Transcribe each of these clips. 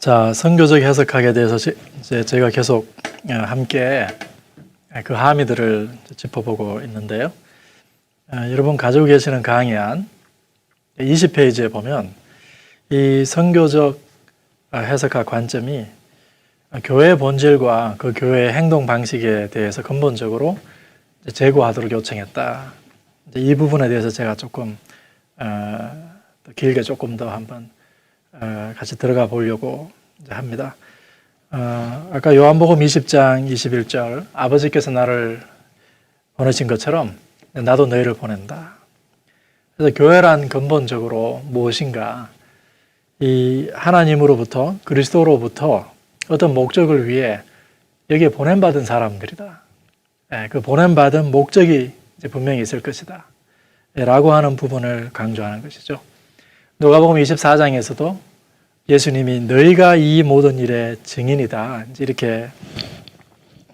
자, 선교적 해석학에 대해서 제가 계속 함께 그 함의들을 짚어보고 있는데요. 여러분 가지고 계시는 강의안 20페이지에 보면 이 선교적 해석학 관점이 교회의 본질과 그 교회의 행동 방식에 대해서 근본적으로 제고하도록 요청했다. 이 부분에 대해서 제가 조금 길게 조금 더 한번 같이 들어가 보려고 합니다. 아까 요한복음 20장 21절 아버지께서 나를 보내신 것처럼 나도 너희를 보낸다. 그래서 교회란 근본적으로 무엇인가? 이 하나님으로부터 그리스도로부터 어떤 목적을 위해 여기에 보냄받은 사람들이다. 그 보냄받은 목적이 분명히 있을 것이다. 라고 하는 부분을 강조하는 것이죠. 누가복음 24장에서도 예수님이 너희가 이 모든 일의 증인이다. 이렇게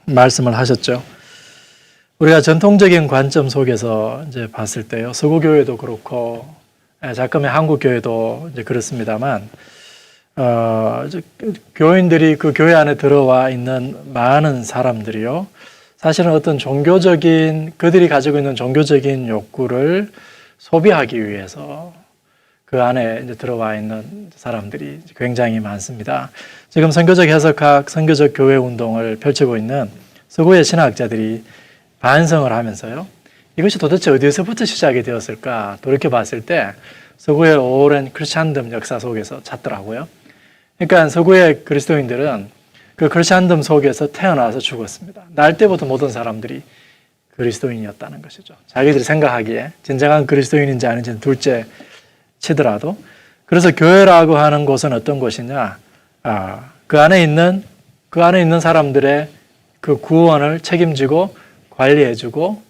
말씀을 하셨죠. 우리가 전통적인 관점 속에서 이제 봤을 때요. 서구교회도 그렇고, 자금의 한국교회도 이제 그렇습니다만, 교인들이 그 교회 안에 들어와 있는 많은 사람들이요. 사실은 어떤 종교적인, 그들이 가지고 있는 종교적인 욕구를 소비하기 위해서 그 안에 이제 들어와 있는 사람들이 굉장히 많습니다. 지금 선교적 해석학, 선교적 교회 운동을 펼치고 있는 서구의 신학자들이 반성을 하면서요. 이것이 도대체 어디서부터 시작이 되었을까 돌이켜봤을 때 서구의 오랜 크리스찬덤 역사 속에서 찾더라고요. 그러니까 서구의 그리스도인들은 그 크리스찬덤 속에서 태어나서 죽었습니다. 날 때부터 모든 사람들이 그리스도인이었다는 것이죠. 자기들이 생각하기에 진정한 그리스도인인지 아닌지는 둘째 치더라도. 그래서 교회라고 하는 곳은 어떤 곳이냐? 그 안에 있는 사람들의 그 구원을 책임지고 관리해주고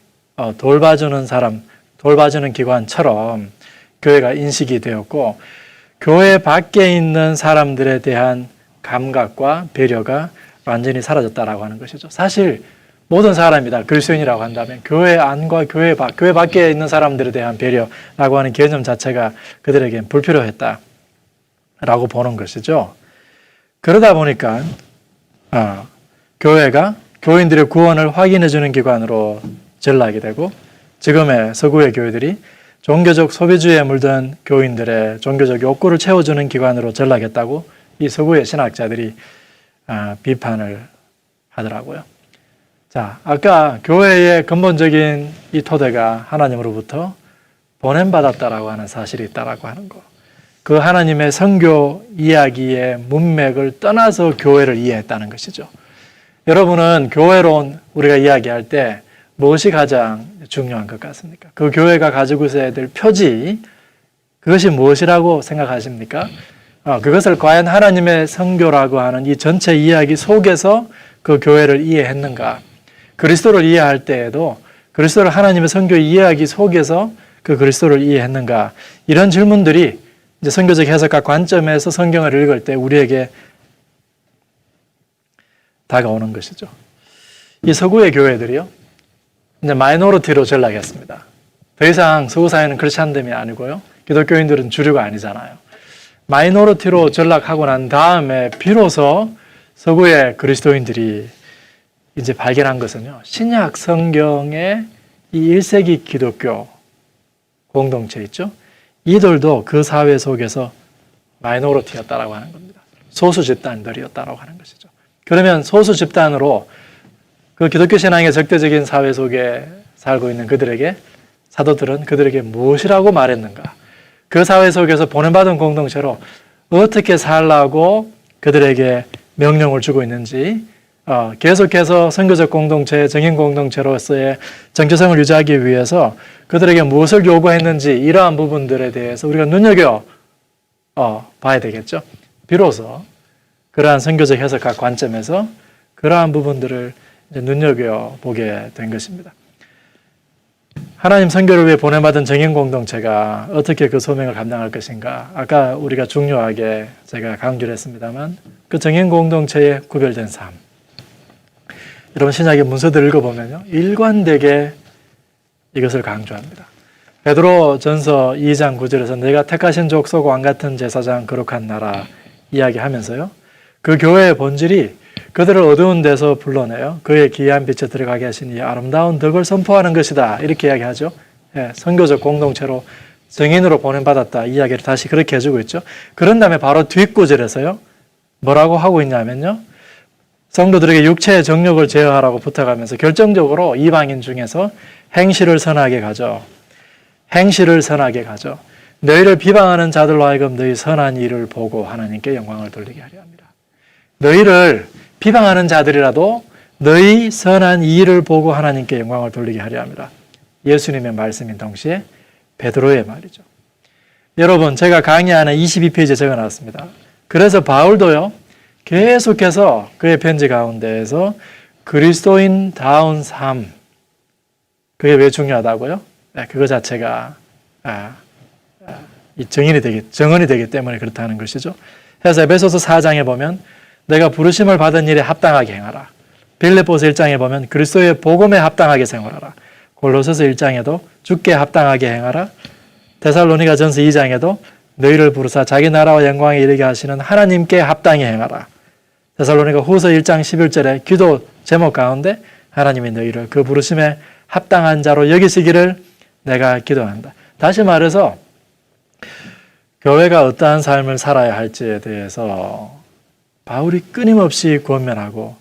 돌봐주는 사람, 돌봐주는 기관처럼 교회가 인식이 되었고, 교회 밖에 있는 사람들에 대한 감각과 배려가 완전히 사라졌다라고 하는 것이죠. 사실 모든 사람이 다 그리스도인이라고 한다면 교회 안과 교회 밖에 있는 사람들에 대한 배려라고 하는 개념 자체가 그들에겐 불필요했다라고 보는 것이죠. 그러다 보니까 교회가 교인들의 구원을 확인해주는 기관으로 전락이 되고, 지금의 서구의 교회들이 종교적 소비주의에 물든 교인들의 종교적 욕구를 채워주는 기관으로 전락했다고 이 서구의 신학자들이 비판을 하더라고요. 자, 아까 교회의 근본적인 이 토대가 하나님으로부터 보냄받았다라고 하는 사실이 있다라고 하는 거. 그 하나님의 선교 이야기의 문맥을 떠나서 교회를 이해했다는 것이죠. 여러분은 교회론 우리가 이야기할 때 무엇이 가장 중요한 것 같습니까? 그 교회가 가지고 있어야 될 표지, 그것이 무엇이라고 생각하십니까? 그것을 과연 하나님의 선교라고 하는 이 전체 이야기 속에서 그 교회를 이해했는가? 그리스도를 이해할 때에도 그리스도를 하나님의 선교 이해하기 속에서 그 그리스도를 이해했는가? 이런 질문들이 이제 선교적 해석학 관점에서 성경을 읽을 때 우리에게 다가오는 것이죠. 이 서구의 교회들이요, 이제 마이너리티로 전락했습니다. 더 이상 서구 사회는 크리스찬덤이 아니고요, 기독교인들은 주류가 아니잖아요. 마이너리티로 전락하고 난 다음에 비로소 서구의 그리스도인들이 이제 발견한 것은요, 신약 성경의 이 1세기 기독교 공동체 있죠? 이들도 그 사회 속에서 마이너리티였다라고 하는 겁니다. 소수 집단들이었다라고 하는 것이죠. 그러면 소수 집단으로 그 기독교 신앙의 적대적인 사회 속에 살고 있는 그들에게 사도들은 그들에게 무엇이라고 말했는가? 그 사회 속에서 보냄받은 공동체로 어떻게 살라고 그들에게 명령을 주고 있는지, 계속해서 선교적 공동체, 정인 공동체로서의 정체성을 유지하기 위해서 그들에게 무엇을 요구했는지, 이러한 부분들에 대해서 우리가 눈여겨 봐야 되겠죠. 비로소 그러한 선교적 해석학 관점에서 그러한 부분들을 이제 눈여겨보게 된 것입니다. 하나님 선교를 위해 보냄받은 정인 공동체가 어떻게 그 소명을 감당할 것인가? 아까 우리가 중요하게 제가 강조를 했습니다만, 그 정인 공동체의 구별된 삶. 여러분 신약의 문서들 읽어보면요, 일관되게 이것을 강조합니다. 베드로 전서 2장 9절에서 내가 택하신 족속 왕같은 제사장 거룩한 나라 이야기하면서요, 그 교회의 본질이 그들을 어두운 데서 불러내요. 그의 기이한 빛에 들어가게 하시니 아름다운 덕을 선포하는 것이다. 이렇게 이야기하죠. 예, 선교적 공동체로 증인으로 보냄받았다. 이야기를 다시 그렇게 해주고 있죠. 그런 다음에 바로 뒷구절에서요. 뭐라고 하고 있냐면요. 성도들에게 육체의 정욕을 제어하라고 부탁하면서 결정적으로 이방인 중에서 행실을 선하게 가져. 행실을 선하게 가져. 너희를 비방하는 자들로 하여금 너희 선한 일을 보고 하나님께 영광을 돌리게 하려 합니다. 너희를 비방하는 자들이라도 너희 선한 일을 보고 하나님께 영광을 돌리게 하려 합니다. 예수님의 말씀인 동시에 베드로의 말이죠. 여러분, 제가 강의 안에 22페이지에 적어놨습니다. 그래서 바울도요, 계속해서 그의 편지 가운데에서 그리스도인다운 삶, 그게 왜 중요하다고요? 그거 자체가 정언이 되기 때문에 그렇다는 것이죠. 그래서 에베소서 4장에 보면 내가 부르심을 받은 일에 합당하게 행하라. 빌립보서 1장에 보면 그리스도의 복음에 합당하게 생활하라. 골로새서 1장에도 주께 합당하게 행하라. 데살로니가 전서 2장에도 너희를 부르사 자기 나라와 영광에 이르게 하시는 하나님께 합당히 행하라. 데살로니가 후서 1장 11절에 기도 제목 가운데 하나님이 너희를 그 부르심에 합당한 자로 여기시기를 내가 기도한다. 다시 말해서 교회가 어떠한 삶을 살아야 할지에 대해서 바울이 끊임없이 권면하고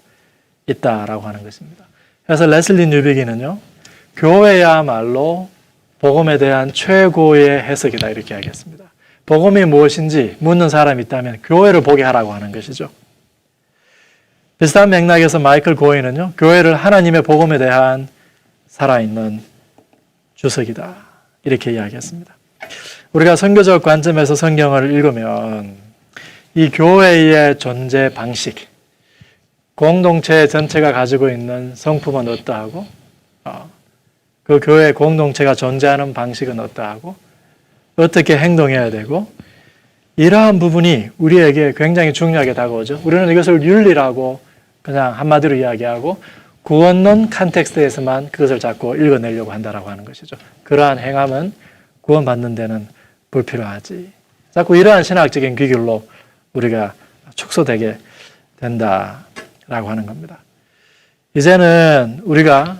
있다라고 하는 것입니다. 그래서 레슬리 뉴비기는요, 교회야말로 복음에 대한 최고의 해석이다 이렇게 하겠습니다. 복음이 무엇인지 묻는 사람이 있다면 교회를 보게 하라고 하는 것이죠. 비슷한 맥락에서 마이클 고인은요, 교회를 하나님의 복음에 대한 살아있는 주석이다 이렇게 이야기했습니다. 우리가 선교적 관점에서 성경을 읽으면 이 교회의 존재 방식, 공동체 전체가 가지고 있는 성품은 어떠하고 그 교회 공동체가 존재하는 방식은 어떠하고 어떻게 행동해야 되고 이러한 부분이 우리에게 굉장히 중요하게 다가오죠. 우리는 이것을 윤리라고 그냥 한마디로 이야기하고 구원론 컨텍스트에서만 그것을 자꾸 읽어내려고 한다라고 하는 것이죠. 그러한 행함은 구원받는 데는 불필요하지. 자꾸 이러한 신학적인 귀결로 우리가 축소되게 된다라고 하는 겁니다. 이제는 우리가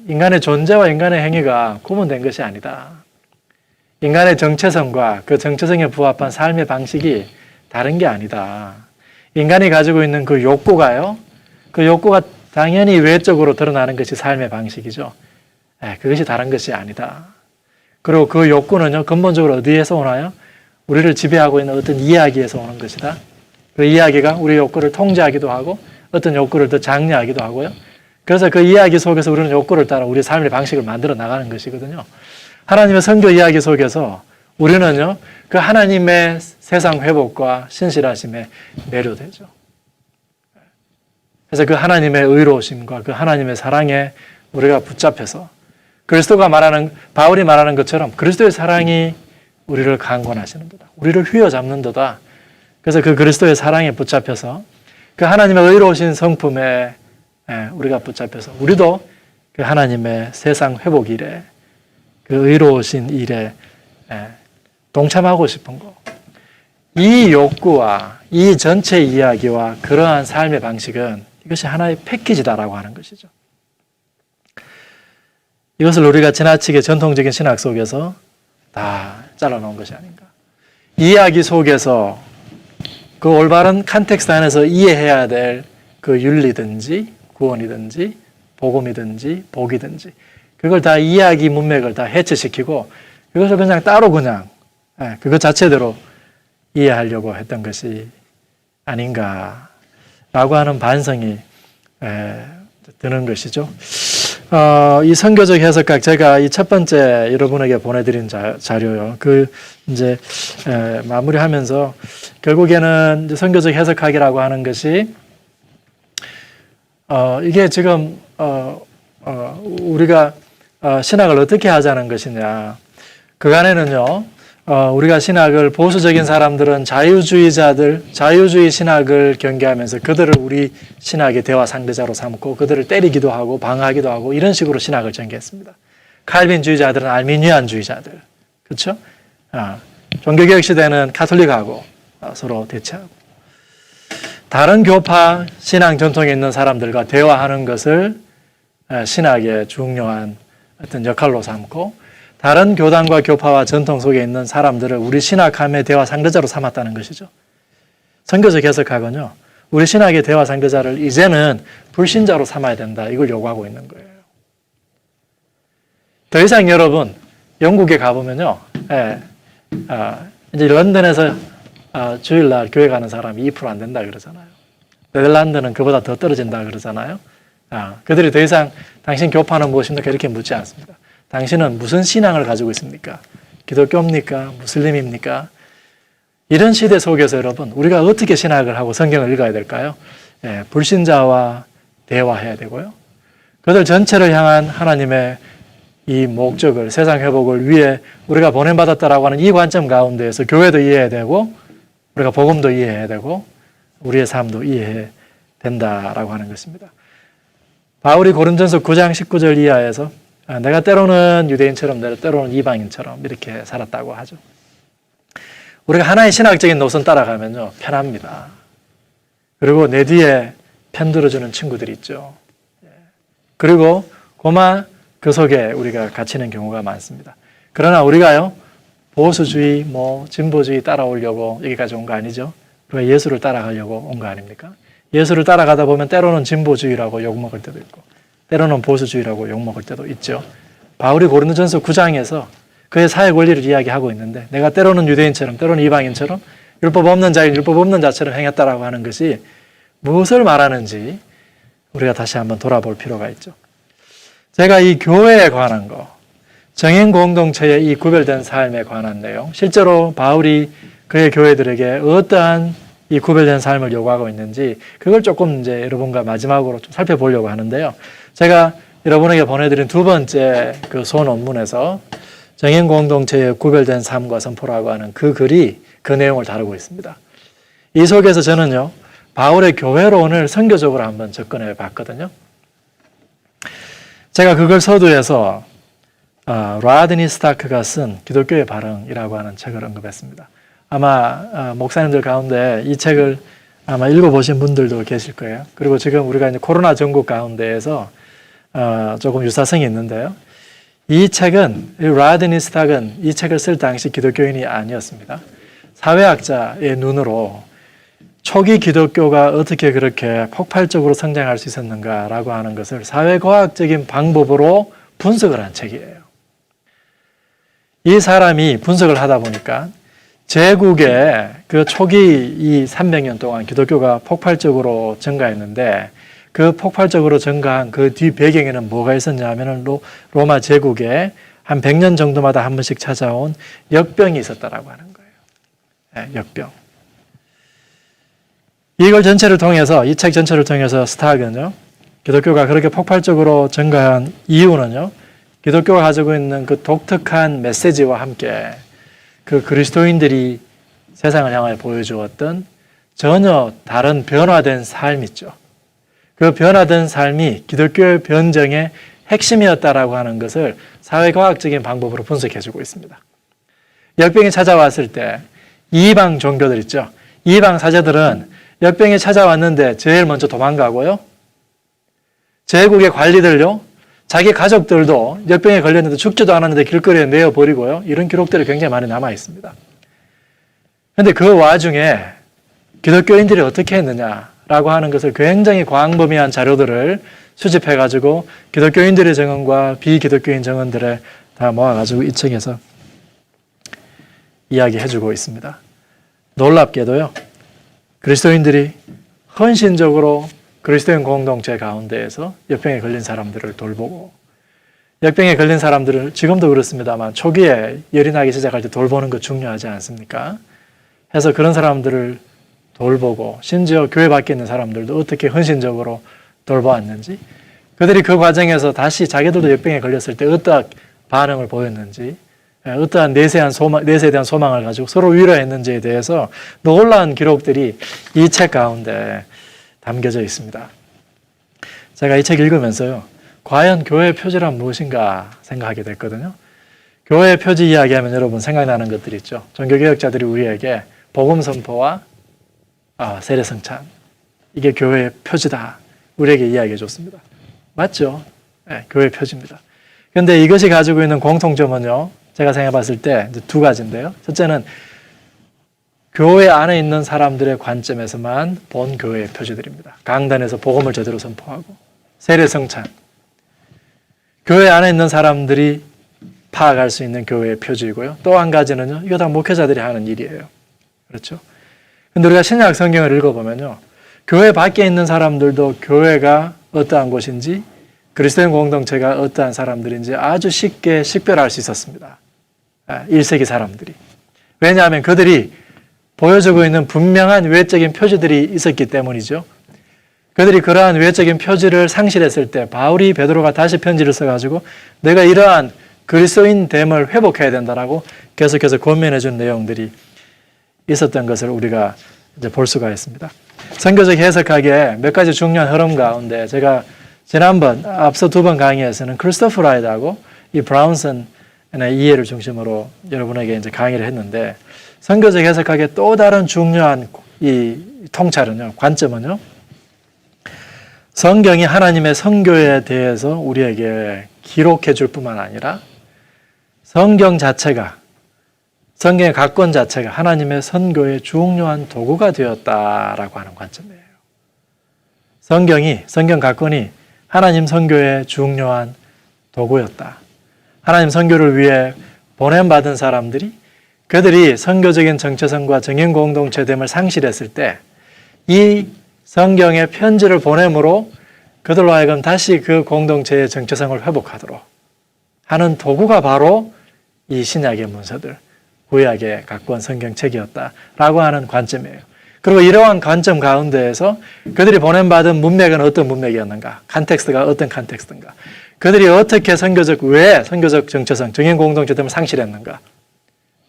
인간의 존재와 인간의 행위가 구분된 것이 아니다. 인간의 정체성과 그 정체성에 부합한 삶의 방식이 다른 게 아니다. 인간이 가지고 있는 그 욕구가요, 그 욕구가 당연히 외적으로 드러나는 것이 삶의 방식이죠. 그것이 다른 것이 아니다. 그리고 그 욕구는요, 근본적으로 어디에서 오나요? 우리를 지배하고 있는 어떤 이야기에서 오는 것이다. 그 이야기가 우리 욕구를 통제하기도 하고 어떤 욕구를 더 장려하기도 하고요. 그래서 그 이야기 속에서 우리는 욕구를 따라 우리 삶의 방식을 만들어 나가는 것이거든요. 하나님의 선교 이야기 속에서 우리는요, 그 하나님의 세상 회복과 신실하심에 매료되죠. 그래서 그 하나님의 의로우심과 그 하나님의 사랑에 우리가 붙잡혀서 그리스도가 말하는, 바울이 말하는 것처럼 그리스도의 사랑이 우리를 강권하시는도다. 우리를 휘어잡는도다. 그래서 그 그리스도의 사랑에 붙잡혀서 그 하나님의 의로우신 성품에 우리가 붙잡혀서 우리도 그 하나님의 세상 회복 일에 그 의로우신 일에 동참하고 싶은 거. 이 욕구와 이 전체 이야기와 그러한 삶의 방식은 이것이 하나의 패키지다라고 하는 것이죠. 이것을 우리가 지나치게 전통적인 신학 속에서 다 잘라놓은 것이 아닌가. 이야기 속에서 그 올바른 컨텍스트 안에서 이해해야 될 그 윤리든지 구원이든지 복음이든지 복이든지 그걸 다 이야기 문맥을 다 해체시키고 그것을 그냥 따로 그냥 그것 자체대로 이해하려고 했던 것이 아닌가라고 하는 반성이 드는 것이죠. 이 선교적 해석학 제가 이 첫 번째 여러분에게 보내드린 자료요. 그 이제 마무리하면서 결국에는 이제 선교적 해석학이라고 하는 것이 이게 지금 우리가 신학을 어떻게 하자는 것이냐. 그간에는요. 우리가 신학을 보수적인 사람들은 자유주의 신학을 경계하면서 그들을 우리 신학의 대화 상대자로 삼고 그들을 때리기도 하고 방어하기도 하고 이런 식으로 신학을 전개했습니다. 칼빈주의자들은 알미니안주의자들, 그렇죠? 종교개혁 시대는 카톨릭하고 서로 대치하고. 다른 교파 신앙 전통에 있는 사람들과 대화하는 것을 신학의 중요한 어떤 역할로 삼고 다른 교단과 교파와 전통 속에 있는 사람들을 우리 신학함의 대화 상대자로 삼았다는 것이죠. 선교적 해석학은요, 우리 신학의 대화 상대자를 이제는 불신자로 삼아야 된다, 이걸 요구하고 있는 거예요. 더 이상 여러분 영국에 가보면요, 이제 런던에서 주일날 교회 가는 사람이 2% 안 된다 그러잖아요. 네덜란드는 그보다 더 떨어진다 그러잖아요. 그들이 더 이상 당신 교파는 무엇입니까? 이렇게 묻지 않습니다. 당신은 무슨 신앙을 가지고 있습니까? 기독교입니까? 무슬림입니까? 이런 시대 속에서 여러분, 우리가 어떻게 신학을 하고 성경을 읽어야 될까요? 불신자와 대화해야 되고요. 그들 전체를 향한 하나님의 이 목적을, 세상 회복을 위해 우리가 보냄받았다라고 하는 이 관점 가운데에서 교회도 이해해야 되고 우리가 복음도 이해해야 되고 우리의 삶도 이해해야 된다라고 하는 것입니다. 바울이 고린전서 9장 19절 이하에서 내가 때로는 유대인처럼 때로는 이방인처럼 이렇게 살았다고 하죠. 우리가 하나의 신학적인 노선 따라가면요, 편합니다. 그리고 내 뒤에 편들어주는 친구들이 있죠. 그리고 고마 그 속에 우리가 갇히는 경우가 많습니다. 그러나 우리가요, 보수주의, 진보주의 따라오려고 여기까지 온 거 아니죠? 우리가 예수를 따라가려고 온 거 아닙니까? 예수를 따라가다 보면 때로는 진보주의라고 욕먹을 때도 있고 때로는 보수주의라고 욕먹을 때도 있죠. 바울이 고린도전서 9장에서 그의 사회 권리를 이야기하고 있는데 내가 때로는 유대인처럼 때로는 이방인처럼 율법 없는 자인 율법 없는 자처럼 행했다라고 하는 것이 무엇을 말하는지 우리가 다시 한번 돌아볼 필요가 있죠. 제가 이 교회에 관한 거, 정인 공동체의 이 구별된 삶에 관한 내용, 실제로 바울이 그의 교회들에게 어떠한 이 구별된 삶을 요구하고 있는지 그걸 조금 이제 여러분과 마지막으로 좀 살펴보려고 하는데요. 제가 여러분에게 보내드린 두 번째 그 소논문에서 정인 공동체의 구별된 삶과 선포라고 하는 그 글이 그 내용을 다루고 있습니다. 이 속에서 저는요, 바울의 교회로 오늘 선교적으로 한번 접근해 봤거든요. 제가 그걸 서두에서 라드니 스타크가 쓴 기독교의 발흥이라고 하는 책을 언급했습니다. 아마 목사님들 가운데 이 책을 아마 읽어보신 분들도 계실 거예요. 그리고 지금 우리가 이제 코로나 전국 가운데에서 조금 유사성이 있는데요. 이 책은, 라드니 스탁은 이 책을 쓸 당시 기독교인이 아니었습니다. 사회학자의 눈으로 초기 기독교가 어떻게 그렇게 폭발적으로 성장할 수 있었는가라고 하는 것을 사회과학적인 방법으로 분석을 한 책이에요. 이 사람이 분석을 하다 보니까 제국의 그 초기 이 300년 동안 기독교가 폭발적으로 증가했는데 그 폭발적으로 증가한 그 뒤 배경에는 뭐가 있었냐 하면은 로마 제국에 한 100년 정도마다 한 번씩 찾아온 역병이 있었다라고 하는 거예요. 역병. 이걸 전체를 통해서, 이 책 전체를 통해서 스탁은요, 기독교가 그렇게 폭발적으로 증가한 이유는요, 기독교가 가지고 있는 그 독특한 메시지와 함께 그 그리스도인들이 세상을 향하여 보여주었던 전혀 다른 변화된 삶이 있죠. 그 변화된 삶이 기독교의 변정의 핵심이었다라고 하는 것을 사회과학적인 방법으로 분석해주고 있습니다. 역병이 찾아왔을 때 이방 종교들 있죠. 이방 사제들은 역병이 찾아왔는데 제일 먼저 도망가고요. 제국의 관리들요, 자기 가족들도 역병에 걸렸는데 죽지도 않았는데 길거리에 내어버리고요. 이런 기록들이 굉장히 많이 남아 있습니다. 그런데 그 와중에 기독교인들이 어떻게 했느냐라고 하는 것을 굉장히 광범위한 자료들을 수집해가지고 기독교인들의 증언과 비기독교인 증언들을 다 모아가지고 이 책에서 이야기해주고 있습니다. 놀랍게도요, 그리스도인들이 헌신적으로 그리스도인 공동체 가운데에서 역병에 걸린 사람들을 돌보고, 역병에 걸린 사람들을 지금도 그렇습니다만 초기에 열이 나기 시작할 때 돌보는 거 중요하지 않습니까? 해서 그런 사람들을 돌보고, 심지어 교회 밖에 있는 사람들도 어떻게 헌신적으로 돌보았는지, 그들이 그 과정에서 다시 자기들도 역병에 걸렸을 때 어떠한 반응을 보였는지, 어떠한 내세에 대한 소망을 가지고 서로 위로했는지에 대해서 놀라운 기록들이 이 책 가운데 담겨져 있습니다. 제가 이 책 읽으면서요, 과연 교회의 표지란 무엇인가 생각하게 됐거든요. 교회의 표지 이야기하면 여러분 생각나는 것들이 있죠. 종교개혁자들이 우리에게 복음 선포와 세례 성찬, 이게 교회의 표지다. 우리에게 이야기해 줬습니다. 맞죠? 네, 교회의 표지입니다. 그런데 이것이 가지고 있는 공통점은요, 제가 생각해 봤을 때 이제 두 가지인데요. 첫째는 교회 안에 있는 사람들의 관점에서만 본 교회의 표지들입니다. 강단에서 복음을 제대로 선포하고 세례성찬, 교회 안에 있는 사람들이 파악할 수 있는 교회의 표지이고요. 또 한 가지는요, 이거 다 목회자들이 하는 일이에요. 그렇죠? 근데 우리가 신약 성경을 읽어보면요, 교회 밖에 있는 사람들도 교회가 어떠한 곳인지, 그리스도인 공동체가 어떠한 사람들인지 아주 쉽게 식별할 수 있었습니다. 1세기 사람들이. 왜냐하면 그들이 보여주고 있는 분명한 외적인 표지들이 있었기 때문이죠. 그들이 그러한 외적인 표지를 상실했을 때 바울이 베드로가 다시 편지를 써가지고 내가 이러한 그리스도인됨을 회복해야 된다라고 계속해서 권면해 준 내용들이 있었던 것을 우리가 이제 볼 수가 있습니다. 선교적 해석학의 몇 가지 중요한 흐름 가운데 제가 지난번 앞서 두 번 강의에서는 크리스토프 라이드하고 이 브라운슨의 이해를 중심으로 여러분에게 이제 강의를 했는데, 선교적 해석학의 또 다른 중요한 이 통찰은요, 관점은요, 성경이 하나님의 선교에 대해서 우리에게 기록해 줄 뿐만 아니라 성경 자체가, 성경의 각권 자체가 하나님의 선교의 중요한 도구가 되었다라고 하는 관점이에요. 성경 각권이 하나님 선교의 중요한 도구였다. 하나님 선교를 위해 보냄받은 사람들이 그들이 선교적인 정체성과 정인 공동체됨을 상실했을 때 이 성경의 편지를 보냄으로 그들로 하여금 다시 그 공동체의 정체성을 회복하도록 하는 도구가 바로 이 신약의 문서들, 구약의 각권 성경책이었다라고 하는 관점이에요. 그리고 이러한 관점 가운데에서 그들이 보냄받은 문맥은 어떤 문맥이었는가, 컨텍스트가 어떤 컨텍스트인가, 그들이 어떻게 왜 선교적 정체성, 정인 공동체됨을 상실했는가,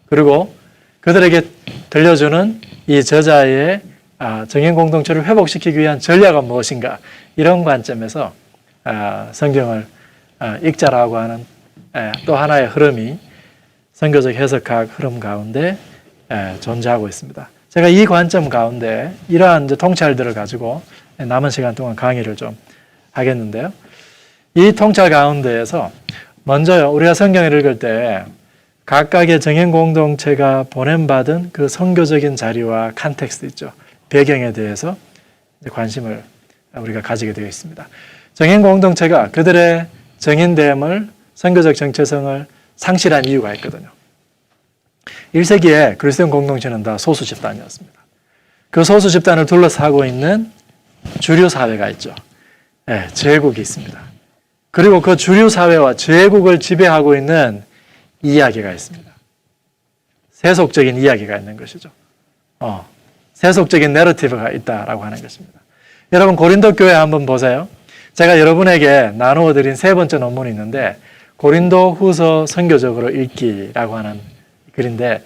그리고 그들에게 들려주는 이 저자의 정인 공동체를 회복시키기 위한 전략은 무엇인가, 이런 관점에서 성경을 읽자라고 하는 또 하나의 흐름이 선교적 해석학 흐름 가운데 존재하고 있습니다. 제가 이 관점 가운데 이러한 이제 통찰들을 가지고 남은 시간 동안 강의를 좀 하겠는데요. 이 통찰 가운데에서 먼저요, 우리가 성경을 읽을 때 각각의 정인 공동체가 보냄받은 그 선교적인 자리와 컨텍스트 있죠. 배경에 대해서 관심을 우리가 가지게 되어 있습니다. 정인 공동체가 그들의 정인됨을, 선교적 정체성을 상실한 이유가 있거든요. 1세기에 그리스도인 공동체는 다 소수 집단이었습니다. 그 소수 집단을 둘러싸고 있는 주류 사회가 있죠. 제국이 있습니다. 그리고 그 주류 사회와 제국을 지배하고 있는 이야기가 있습니다. 세속적인 이야기가 있는 것이죠. 세속적인 내러티브가 있다라고 하는 것입니다. 여러분, 고린도 교회 한번 보세요. 제가 여러분에게 나누어 드린 세 번째 논문이 있는데, 고린도 후서 선교적으로 읽기라고 하는 글인데,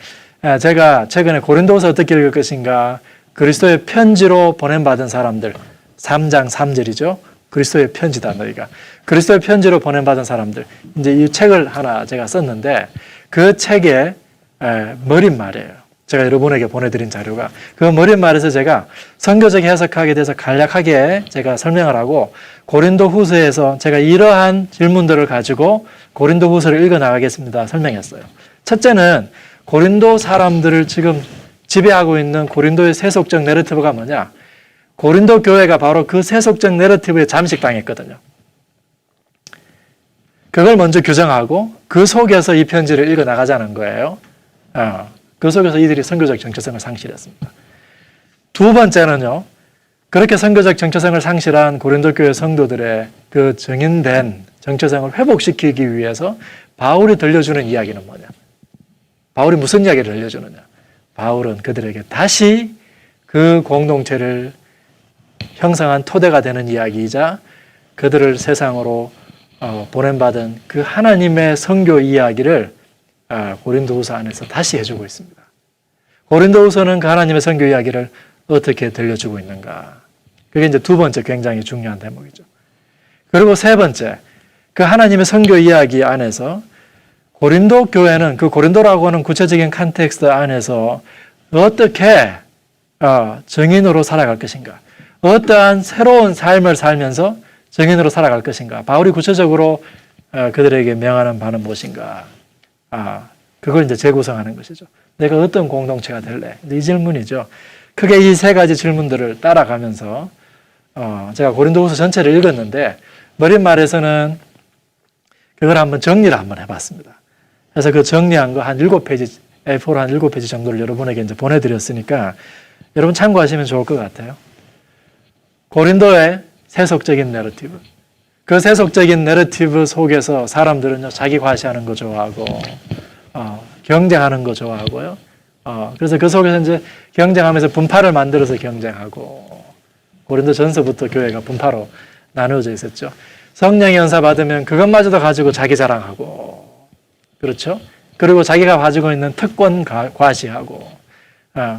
제가 최근에 고린도후서 어떻게 읽을 것인가, 그리스도의 편지로 보냄받은 사람들, 3장 3절이죠. 그리스도의 편지다 너희가. 그리스도의 편지로 보냄받은 사람들. 이제 이 책을 하나 제가 썼는데, 그 책의 머릿말이에요. 제가 여러분에게 보내드린 자료가. 그 머릿말에서 제가 선교적 해석학에 대해서 간략하게 제가 설명을 하고, 고린도 후서에서 제가 이러한 질문들을 가지고 고린도 후서를 읽어 나가겠습니다 설명했어요. 첫째는 고린도 사람들을 지금 지배하고 있는 고린도의 세속적 내러티브가 뭐냐? 고린도 교회가 바로 그 세속적 내러티브에 잠식당했거든요. 그걸 먼저 규정하고 그 속에서 이 편지를 읽어 나가자는 거예요. 그 속에서 이들이 선교적 정체성을 상실했습니다. 두 번째는요, 그렇게 선교적 정체성을 상실한 고린도 교회 성도들의 그 정인된 정체성을 회복시키기 위해서 바울이 들려주는 이야기는 뭐냐? 바울이 무슨 이야기를 들려주느냐? 바울은 그들에게 다시 그 공동체를 형성한 토대가 되는 이야기이자 그들을 세상으로 보냄받은 그 하나님의 선교 이야기를 고린도후서 안에서 다시 해주고 있습니다. 고린도후서는 그 하나님의 선교 이야기를 어떻게 들려주고 있는가? 그게 이제 두 번째 굉장히 중요한 대목이죠. 그리고 세 번째, 그 하나님의 선교 이야기 안에서 고린도 교회는 그 고린도라고 하는 구체적인 컨텍스트 안에서 어떻게 정인으로 살아갈 것인가? 어떠한 새로운 삶을 살면서 증인으로 살아갈 것인가? 바울이 구체적으로 그들에게 명하는 바는 무엇인가? 그걸 이제 재구성하는 것이죠. 내가 어떤 공동체가 될래? 이 질문이죠. 크게 이 세 가지 질문들을 따라가면서 제가 고린도후서 전체를 읽었는데 머릿말에서는 그걸 한번 정리를 한번 해봤습니다. 그래서 그 정리한 거 한 7페이지, A4로 한 7페이지 정도를 여러분에게 이제 보내드렸으니까 여러분 참고하시면 좋을 것 같아요. 고린도의 세속적인 내러티브. 그 세속적인 내러티브 속에서 사람들은요, 자기 과시하는 거 좋아하고, 경쟁하는 거 좋아하고요. 그래서 그 속에서 이제 경쟁하면서 분파를 만들어서 경쟁하고, 고린도 전서부터 교회가 분파로 나누어져 있었죠. 성령의 연사 받으면 그것마저도 가지고 자기 자랑하고, 그렇죠? 그리고 자기가 가지고 있는 특권 과시하고,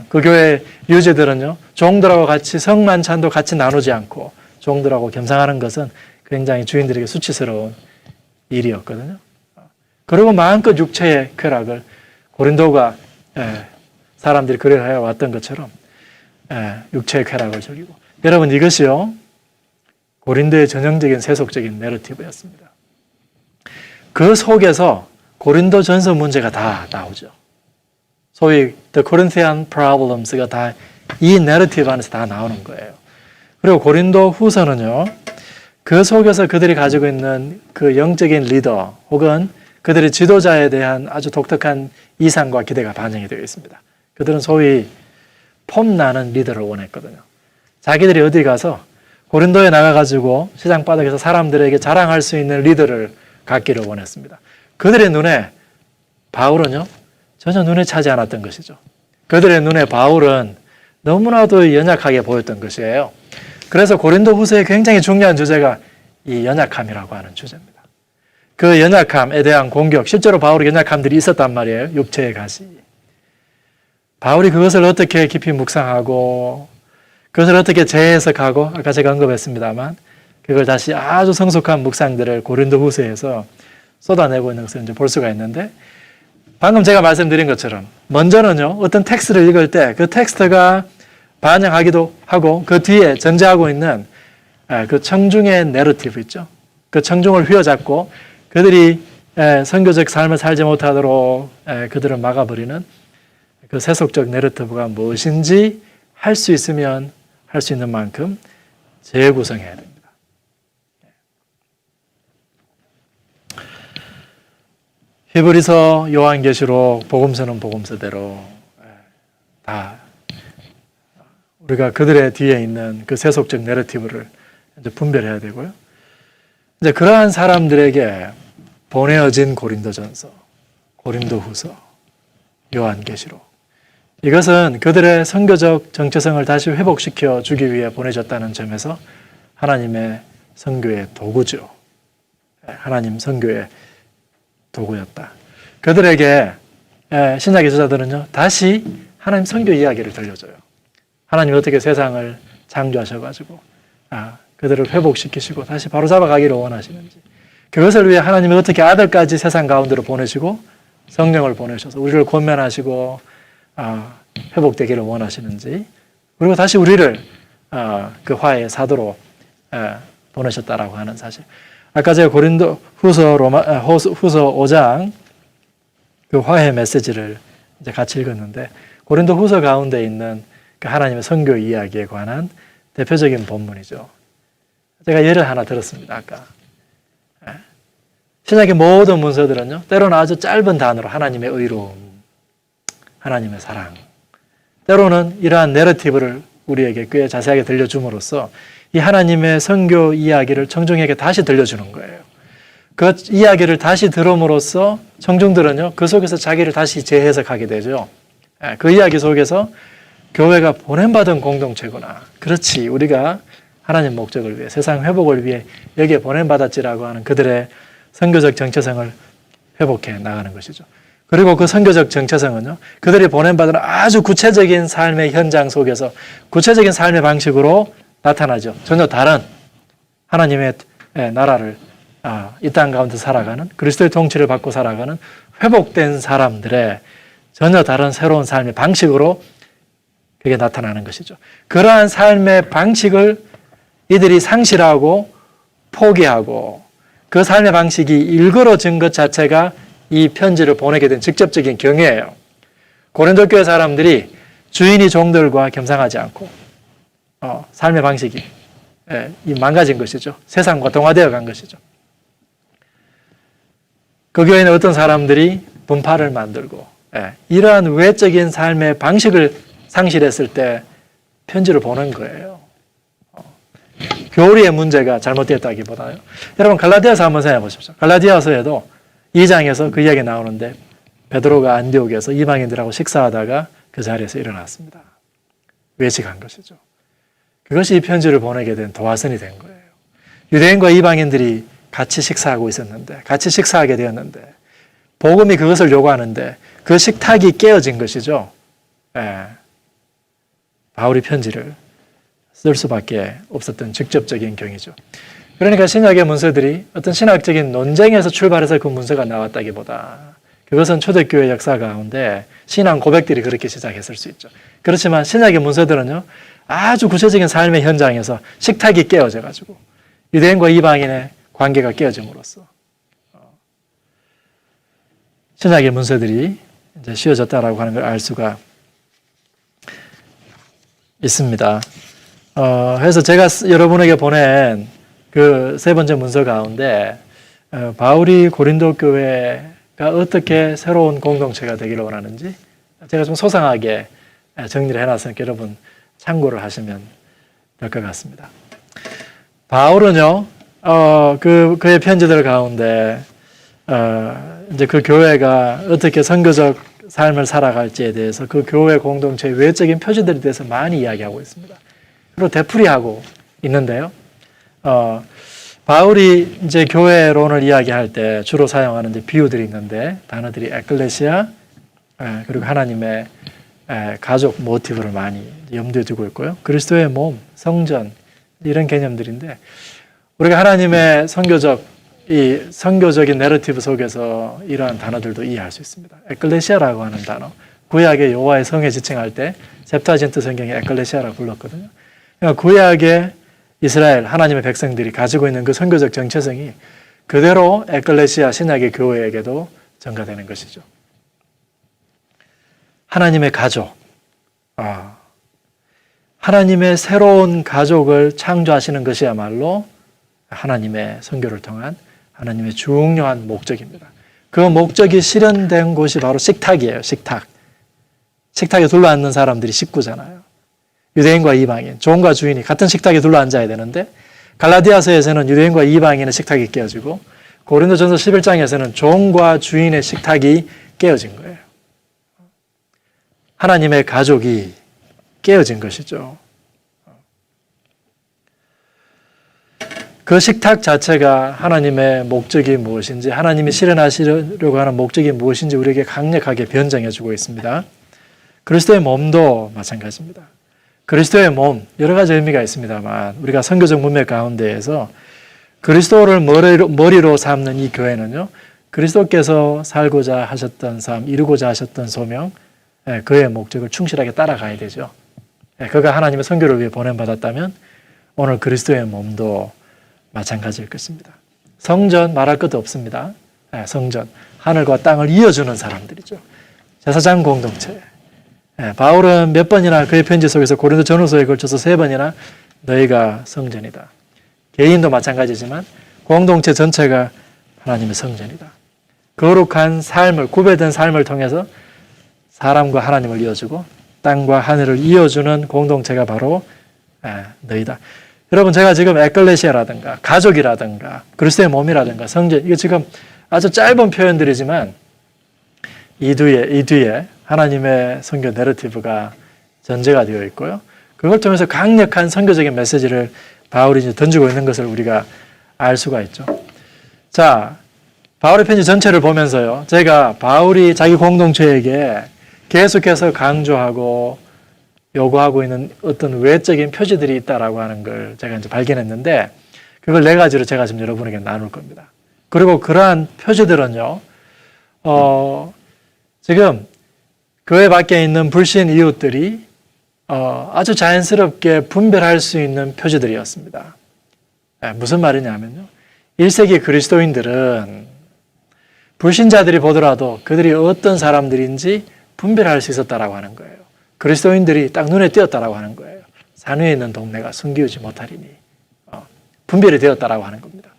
그 교회 유지들은요, 종들하고 같이 성만찬도 같이 나누지 않고, 종들하고 겸상하는 것은 굉장히 주인들에게 수치스러운 일이었거든요. 그리고 마음껏 육체의 쾌락을 고린도가 사람들이 그래 왔던 것처럼 육체의 쾌락을 즐기고, 여러분 이것이요 고린도의 전형적인 세속적인 내러티브였습니다. 그 속에서 고린도 전서 문제가 다 나오죠. 소위 The Corinthian Problems가 다 이 내러티브 안에서 다 나오는 거예요. 그리고 고린도 후서는요, 그 속에서 그들이 가지고 있는 그 영적인 리더 혹은 그들의 지도자에 대한 아주 독특한 이상과 기대가 반영이 되어 있습니다. 그들은 소위 폼나는 리더를 원했거든요. 자기들이 어디 가서 고린도에 나가가지고 시장 바닥에서 사람들에게 자랑할 수 있는 리더를 갖기를 원했습니다. 그들의 눈에 바울은요, 전혀 눈에 차지 않았던 것이죠. 그들의 눈에 바울은 너무나도 연약하게 보였던 것이에요. 그래서 고린도 후서의 굉장히 중요한 주제가 이 연약함이라고 하는 주제입니다. 그 연약함에 대한 공격, 실제로 바울의 연약함들이 있었단 말이에요. 육체의 가시. 바울이 그것을 어떻게 깊이 묵상하고 그것을 어떻게 재해석하고 아까 제가 언급했습니다만 그걸 다시 아주 성숙한 묵상들을 고린도 후서에서 쏟아내고 있는 것을 이제 볼 수가 있는데, 방금 제가 말씀드린 것처럼 먼저는요, 어떤 텍스트를 읽을 때 그 텍스트가 반영하기도 하고 그 뒤에 전제하고 있는 그 청중의 내러티브 있죠. 그 청중을 휘어잡고 그들이 선교적 삶을 살지 못하도록 그들을 막아버리는 그 세속적 내러티브가 무엇인지 할 수 있으면 할 수 있는 만큼 재구성해야 됩니다. 히브리서, 요한계시록, 복음서는 복음서대로 다 우리가 그들의 뒤에 있는 그 세속적 내러티브를 이제 분별해야 되고요. 이제 그러한 사람들에게 보내어진 고린도전서, 고린도후서, 요한계시록, 이것은 그들의 선교적 정체성을 다시 회복시켜 주기 위해 보내졌다는 점에서 하나님의 선교의 도구죠. 하나님 선교의 도구였다. 그들에게 신약의 저자들은요, 다시 하나님 선교 이야기를 들려줘요. 하나님이 어떻게 세상을 창조하셔가지고 그들을 회복시키시고 다시 바로잡아가기를 원하시는지, 그것을 위해 하나님이 어떻게 아들까지 세상 가운데로 보내시고 성령을 보내셔서 우리를 권면하시고 회복되기를 원하시는지, 그리고 다시 우리를 그 화해의 사도로 보내셨다라고 하는 사실. 아까 제가 고린도 후서 5장 그 화해 메시지를 이제 같이 읽었는데, 고린도 후서 가운데 있는 그 하나님의 선교 이야기에 관한 대표적인 본문이죠. 제가 예를 하나 들었습니다. 아까 신약의 모든 문서들은요, 때로는 아주 짧은 단어로 하나님의 의로움, 하나님의 사랑, 때로는 이러한 내러티브를 우리에게 꽤 자세하게 들려줌으로써 이 하나님의 선교 이야기를 청중에게 다시 들려주는 거예요. 그 이야기를 다시 들음으로써 청중들은요, 그 속에서 자기를 다시 재해석하게 되죠. 그 이야기 속에서 교회가 보냄받은 공동체구나. 그렇지, 우리가 하나님 목적을 위해, 세상 회복을 위해 여기에 보냄받았지라고 하는 그들의 선교적 정체성을 회복해 나가는 것이죠. 그리고 그 선교적 정체성은요, 그들이 보냄받은 아주 구체적인 삶의 현장 속에서 구체적인 삶의 방식으로 나타나죠. 전혀 다른 하나님의 나라를 이 땅 가운데 살아가는, 그리스도의 통치를 받고 살아가는 회복된 사람들의 전혀 다른 새로운 삶의 방식으로 그게 나타나는 것이죠. 그러한 삶의 방식을 이들이 상실하고 포기하고 그 삶의 방식이 일그러진 것 자체가 이 편지를 보내게 된 직접적인 경위예요. 고린도 교회 사람들이 주인이 종들과 겸상하지 않고 삶의 방식이 망가진 것이죠. 세상과 동화되어 간 것이죠. 그 교회는 어떤 사람들이 분파를 만들고 이러한 외적인 삶의 방식을 상실했을 때 편지를 보낸 거예요. 교리의 문제가 잘못됐다기보다요. 여러분 갈라디아서 한번 생각해 보십시오. 갈라디아서에도 2장에서 그 이야기 나오는데 베드로가 안디옥에서 이방인들하고 식사하다가 그 자리에서 일어났습니다. 외식한 것이죠. 그것이 이 편지를 보내게 된 도화선이 된 거예요. 유대인과 이방인들이 같이 식사하고 있었는데, 같이 식사하게 되었는데, 복음이 그것을 요구하는데 그 식탁이 깨어진 것이죠. 바울이 편지를 쓸 수밖에 없었던 직접적인 경위죠. 그러니까 신약의 문서들이 어떤 신학적인 논쟁에서 출발해서 그 문서가 나왔다기보다 그것은 초대교회 역사 가운데 신앙 고백들이 그렇게 시작했을 수 있죠. 그렇지만 신약의 문서들은요, 아주 구체적인 삶의 현장에서 식탁이 깨어져가지고 유대인과 이방인의 관계가 깨어짐으로써 신약의 문서들이 이제 씌워졌다라고 하는 걸 알 수가 있습니다. 그래서 제가 여러분에게 보낸 그 세 번째 문서 가운데 바울이 고린도 교회가 어떻게 새로운 공동체가 되기를 원하는지 제가 좀 소상하게 정리를 해놨으니까 여러분 참고를 하시면 될 것 같습니다. 바울은요, 그의 편지들 가운데 이제 그 교회가 어떻게 선교적 삶을 살아갈지에 대해서 그 교회 공동체의 외적인 표지들에 대해서 많이 이야기하고 있습니다. 그리고 되풀이하고 있는데요. 바울이 이제 교회론을 이야기할 때 주로 사용하는 이제 비유들이 있는데 단어들이 에클레시아 그리고 하나님의 가족 모티브를 많이 염두에 두고 있고요. 그리스도의 몸, 성전 이런 개념들인데 우리가 하나님의 선교적인 내러티브 속에서 이러한 단어들도 이해할 수 있습니다. 에클레시아라고 하는 단어, 구약의 여호와의 성에 지칭할 때 셉타진트 성경에 에클레시아라고 불렀거든요. 그러니까 구약의 이스라엘 하나님의 백성들이 가지고 있는 그 선교적 정체성이 그대로 에클레시아 신약의 교회에게도 전가되는 것이죠. 하나님의 가족, 하나님의 새로운 가족을 창조하시는 것이야말로 하나님의 선교를 통한 하나님의 중요한 목적입니다. 그 목적이 실현된 곳이 바로 식탁이에요. 식탁. 식탁에 둘러앉는 사람들이 식구잖아요. 유대인과 이방인, 종과 주인이 같은 식탁에 둘러앉아야 되는데 갈라디아서에서는 유대인과 이방인의 식탁이 깨어지고 고린도전서 11장에서는 종과 주인의 식탁이 깨어진 거예요. 하나님의 가족이 깨어진 것이죠. 그 식탁 자체가 하나님의 목적이 무엇인지, 하나님이 실현하시려고 하는 목적이 무엇인지 우리에게 강력하게 변정해주고 있습니다. 그리스도의 몸도 마찬가지입니다. 그리스도의 몸, 여러 가지 의미가 있습니다만 우리가 선교적 문맥 가운데에서 그리스도를 머리로 삼는 이 교회는요, 그리스도께서 살고자 하셨던 삶, 이루고자 하셨던 소명, 그의 목적을 충실하게 따라가야 되죠. 그가 하나님의 선교를 위해 보냄받았다면 오늘 그리스도의 몸도 마찬가지일 것입니다. 성전 말할 것도 없습니다. 성전, 하늘과 땅을 이어주는 사람들이죠. 제사장 공동체. 바울은 몇 번이나 그의 편지 속에서 고린도 전후서에 걸쳐서 3번이나 너희가 성전이다. 개인도 마찬가지지만 공동체 전체가 하나님의 성전이다. 거룩한 삶을, 구별된 삶을 통해서 사람과 하나님을 이어주고 땅과 하늘을 이어주는 공동체가 바로 너희다. 여러분, 제가 지금 에클레시아라든가 가족이라든가 그리스도의 몸이라든가 성전, 이게 지금 아주 짧은 표현들이지만 이 뒤에 하나님의 선교 내러티브가 전제가 되어 있고요. 그걸 통해서 강력한 선교적인 메시지를 바울이 이제 던지고 있는 것을 우리가 알 수가 있죠. 자, 바울의 편지 전체를 보면서요, 제가 바울이 자기 공동체에게 계속해서 강조하고 요구하고 있는 어떤 외적인 표지들이 있다라고 하는 걸 제가 이제 발견했는데 그걸 4가지로 제가 지금 여러분에게 나눌 겁니다. 그리고 그러한 표지들은요, 지금 교회 밖에 있는 불신 이웃들이 아주 자연스럽게 분별할 수 있는 표지들이었습니다. 무슨 말이냐면요. 1세기 그리스도인들은 불신자들이 보더라도 그들이 어떤 사람들인지 분별할 수 있었다라고 하는 거예요. 그리스도인들이 딱 눈에 띄었다라고 하는 거예요. 산 위에 있는 동네가 숨기우지 못하리니 분별이 되었다라고 하는 겁니다.